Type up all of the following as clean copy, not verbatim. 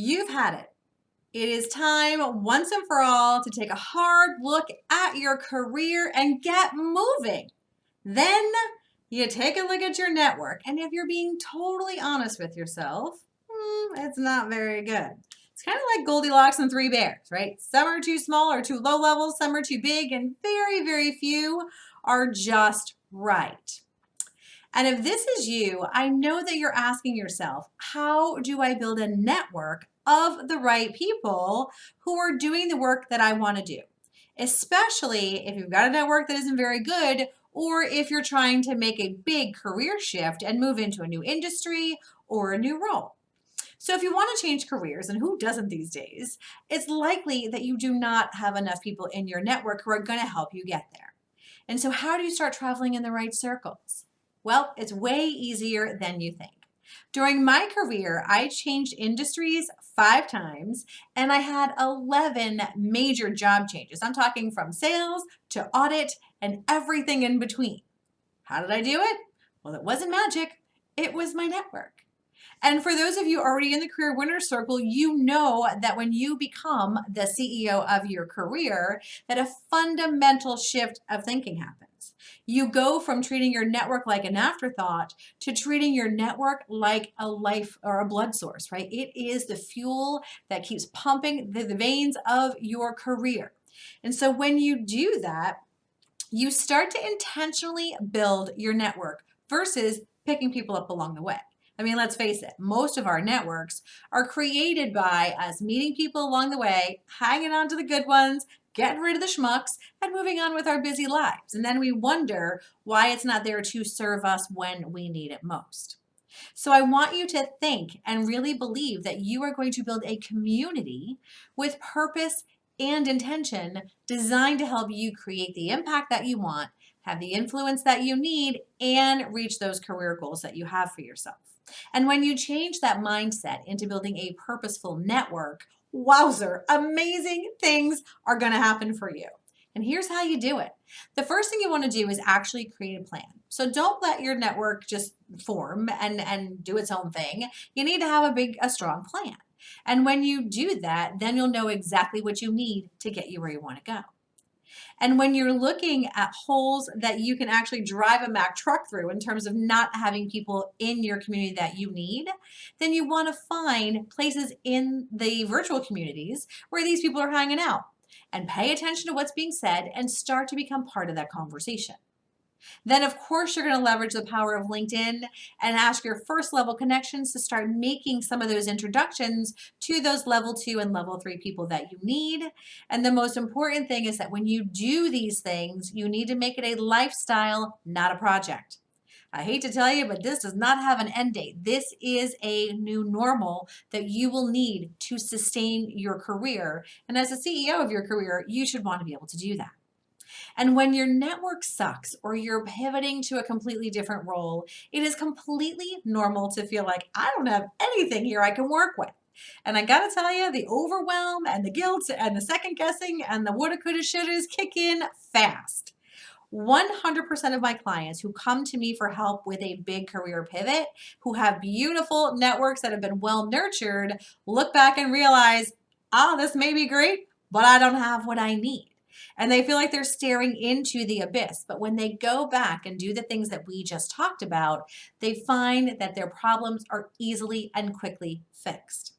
You've had it. It is time once and for all to take a hard look at your career and get moving. Then you take a look at your network, and if you're being totally honest with yourself, it's not very good. It's kind of like Goldilocks and Three Bears, right? Some are too small or too low level, some are too big, and very, very few are just right. And if this is you, I know that you're asking yourself, how do I build a network of the right people who are doing the work that I want to do? Especially if you've got a network that isn't very good, or if you're trying to make a big career shift and move into a new industry or a new role. So if you want to change careers, and who doesn't these days, it's likely that you do not have enough people in your network who are going to help you get there. And so how do you start traveling in the right circles? Well, it's way easier than you think. During my career, I changed industries 5 times and I had 11 major job changes. I'm talking from sales to audit and everything in between. How did I do it? Well, it wasn't magic. It was my network. And for those of you already in the Career Winners Circle, you know that when you become the CEO of your career, that a fundamental shift of thinking happens. You go from treating your network like an afterthought to treating your network like a life or a blood source, right? It is the fuel that keeps pumping the veins of your career. And so when you do that, you start to intentionally build your network versus picking people up along the way. I mean, let's face it, most of our networks are created by us meeting people along the way, hanging on to the good ones, getting rid of the schmucks, and moving on with our busy lives. And then we wonder why it's not there to serve us when we need it most. So I want you to think and really believe that you are going to build a community with purpose and intention designed to help you create the impact that you want, have the influence that you need, and reach those career goals that you have for yourself. And when you change that mindset into building a purposeful network, wowzer, amazing things are going to happen for you. And here's how you do it. The first thing you want to do is actually create a plan. So don't let your network just form and do its own thing. You need to have a strong plan. And when you do that, then you'll know exactly what you need to get you where you want to go. And when you're looking at holes that you can actually drive a Mack truck through in terms of not having people in your community that you need, then you want to find places in the virtual communities where these people are hanging out and pay attention to what's being said and start to become part of that conversation. Then, of course, you're going to leverage the power of LinkedIn and ask your first level connections to start making some of those introductions to those level 2 and level 3 people that you need. And the most important thing is that when you do these things, you need to make it a lifestyle, not a project. I hate to tell you, but this does not have an end date. This is a new normal that you will need to sustain your career. And as a CEO of your career, you should want to be able to do that. And when your network sucks or you're pivoting to a completely different role, it is completely normal to feel like I don't have anything here I can work with. And I gotta tell you, the overwhelm and the guilt and the second guessing and the woulda, coulda, shouldas kick in fast. 100% of my clients who come to me for help with a big career pivot, who have beautiful networks that have been well nurtured, look back and realize, this may be great, but I don't have what I need. And they feel like they're staring into the abyss. But when they go back and do the things that we just talked about, they find that their problems are easily and quickly fixed.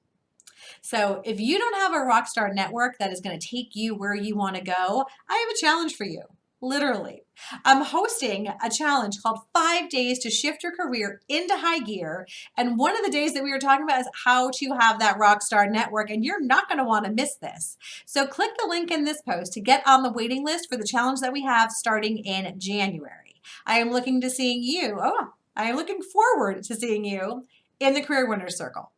So if you don't have a rockstar network that is going to take you where you want to go, I have a challenge for you. Literally. I'm hosting a challenge called 5 Days to Shift Your Career into High Gear. And one of the days that we were talking about is how to have that rockstar network. And you're not going to want to miss this. So click the link in this post to get on the waiting list for the challenge that we have starting in January. I am looking forward to seeing you in the Career Winners Circle.